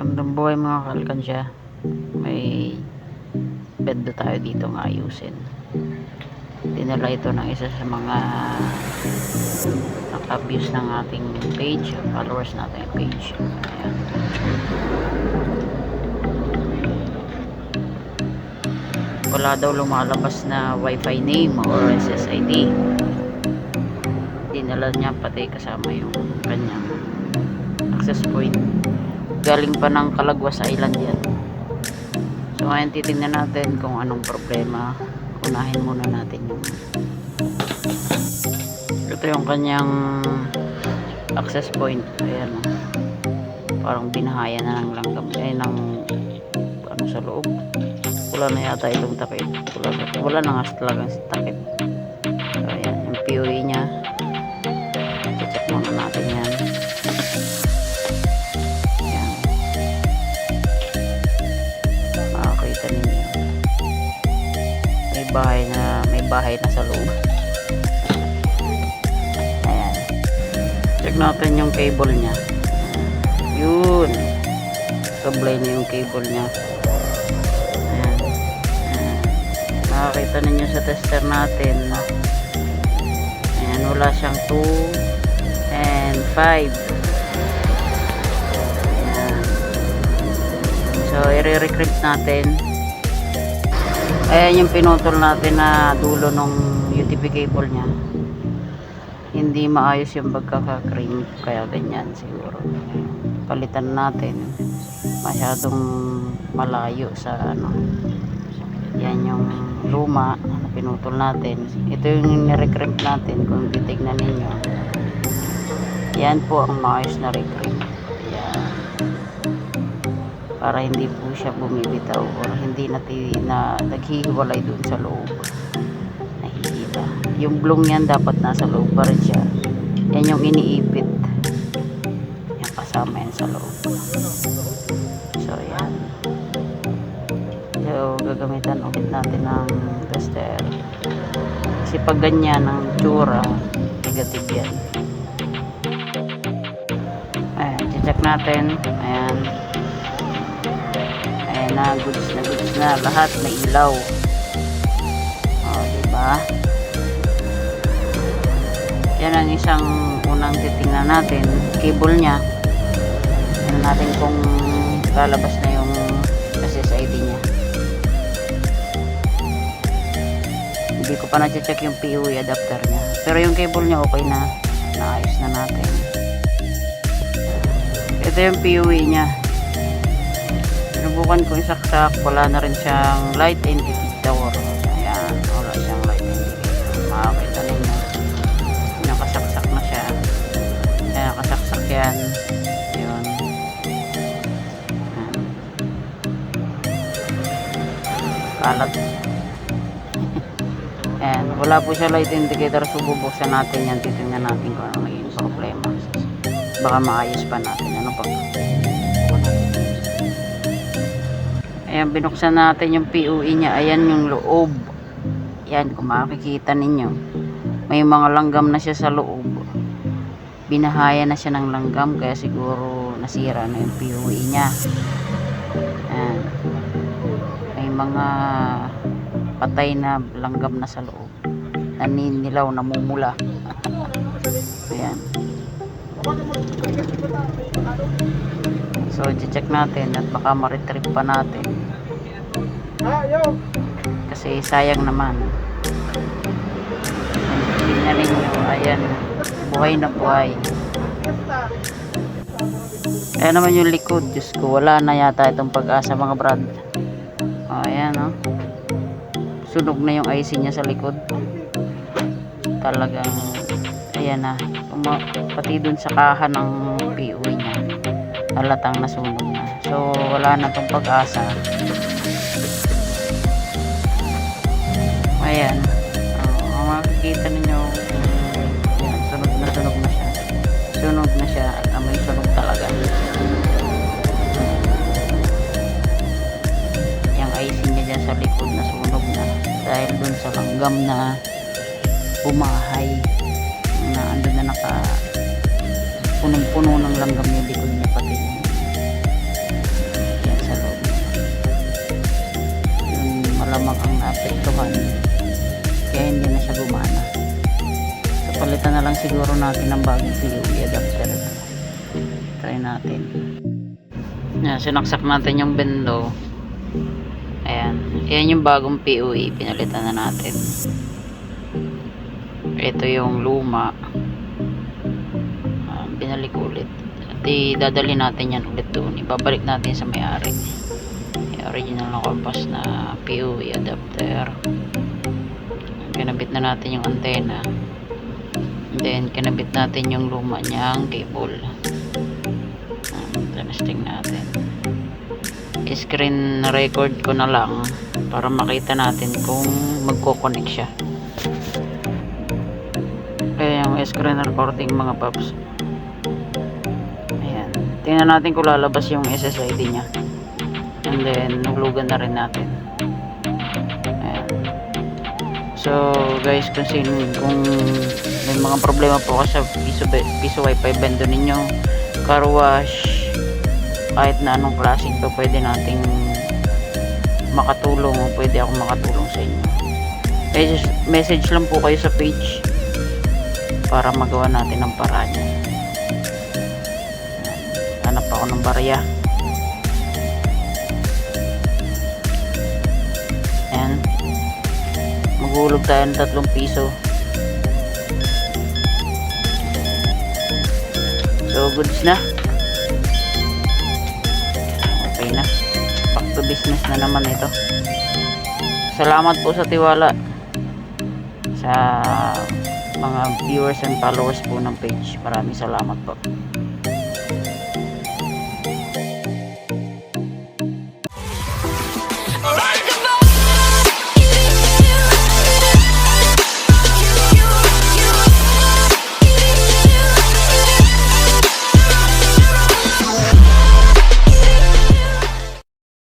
Magandang buhay mga kalkansya. May bed tayo dito ng ayusin. Dinala ito ng isa sa mga naka-views ng ating page, followers natin page. Ayan. Wala daw lumalabas na wifi name or SSID. Dinala niya pati kasama yung kanyang access point. Galing pa ng Calaguas Island yan. So ngayon titingnan natin kung anong problema. Unahin muna natin yung ito yung kanyang access point. Ayan, parang binahaya na ng langgam ng ano sa loob. Wala na yata itong takip. Wala na nga talagang takip. So ayan yung POE nya. Check muna natin yan. May bahay na sa loob. Ayan. Check natin yung cable nya. Yun. Sablay na yung cable nya. Ayan. Ayan. Nakakita ninyo sa tester natin. Ayan. Wala siyang 2 and 5. Ayan. So, i-recrypt natin. Ayan yung pinutol natin na dulo ng UTP cable nya. Hindi maayos yung pagkaka-crimp, kaya ganyan siguro. Palitan natin. Masyadong malayo sa ano. Yan yung luma na pinutol natin. Ito yung ni-recrimp natin kung titignan ninyo. Yan po ang maayos na recrimp. Para hindi po siya bumibitaw or hindi na naghihiwalay dun sa loob, nahihila. Yung blong yan dapat nasa loob pa rin siya. Yan yung iniipit, yan kasama yan sa loob. So yan, so gagamitan ulit natin ng tester kasi pag ganyan ng tsura negative yan. Ayan, check natin. Ayan na, goods na lahat, may ilaw. Diba? Yan ang isang unang titingnan natin, cable nya. Tingnan natin kung lalabas na yung SSID nya. Hindi ko pa na-check yung POE adapter nya, pero yung cable nya okay na, naayos na natin. Ito yung POE nya. Sinubukan ko isaksak, wala na rin siyang light indicator. Ayan, wala siyang light indicator. Makakita ninyo, nakasaksak na siya. Ayan, nakasaksak yan. Yun. Ayan. Kalat. Ayan, wala po siya light indicator. So bubuksan natin yan, titingnan natin kung ano naging problema. Baka maayos pa natin. Ano pa? Ayan, binuksan natin yung POE nya. Ayan yung loob. Ayan, kung makikita ninyo, may mga langgam na siya sa loob. Binahaya na siya ng langgam, kaya siguro nasira na yung POE nya. Ayan. May mga patay na langgam na sa loob. Naninilaw, namumula. Ayan. So, check natin at baka ma-retrieve pa natin. Kasi sayang naman. Tingnan ninyo, ayan. Buhay na buhay. Ayan naman yung likod. Diyos ko, wala na yata itong pag-asa mga brad. Ayan, oh. Sunog na yung IC niya sa likod. Talagang, ayan na. Pati dun sa kaha ng POE niya. Halatang nasunog na. So wala na tong pag-asa. Ayan. Makikita ninyo, ayan, sunog na siya. Sunog na siya at amoy sunog talaga. Yung IC niya dyan sa likod na sunog na dahil dun sa langgam na bumahay na andun na punong-puno ng langgam yung likod niya pati. naapektuhan. Kaya hindi na siya gumana. So palitan na lang siguro natin ng bagong PUE adapter. Try natin. Yan, sinaksak natin yung bendo. Ayan. Yan yung bagong PUE. Pinalitan na natin. Ito yung luma. Binalik ulit. At dadali natin yan ulit doon. Ibabalik natin sa may-ari. Original na compass na PUE adapter. Kinabit na natin yung antena. And then kinabit natin yung luma niyang cable. Testing natin. Screen record ko na lang para makita natin kung magko-connect siya. Kaya yung screen recording mga paps. Ayan. Tingnan natin kung lalabas yung SSID niya. And then nahulugan na rin natin. Ayan. So guys, kung may mga problema po kasi sa piso wifi bendo ninyo, car wash, kahit na anong klaseng to, pwede nating makatulong o pwede akong makatulong sa inyo. Message lang po kayo sa page para magawa natin ng paraan. Hanap ako ng barya. Ayan, maghulog tayo ng 3 piso. So goods na. Okay na. Back to business na naman ito. Salamat po sa tiwala sa mga viewers and followers po ng page. Maraming salamat po.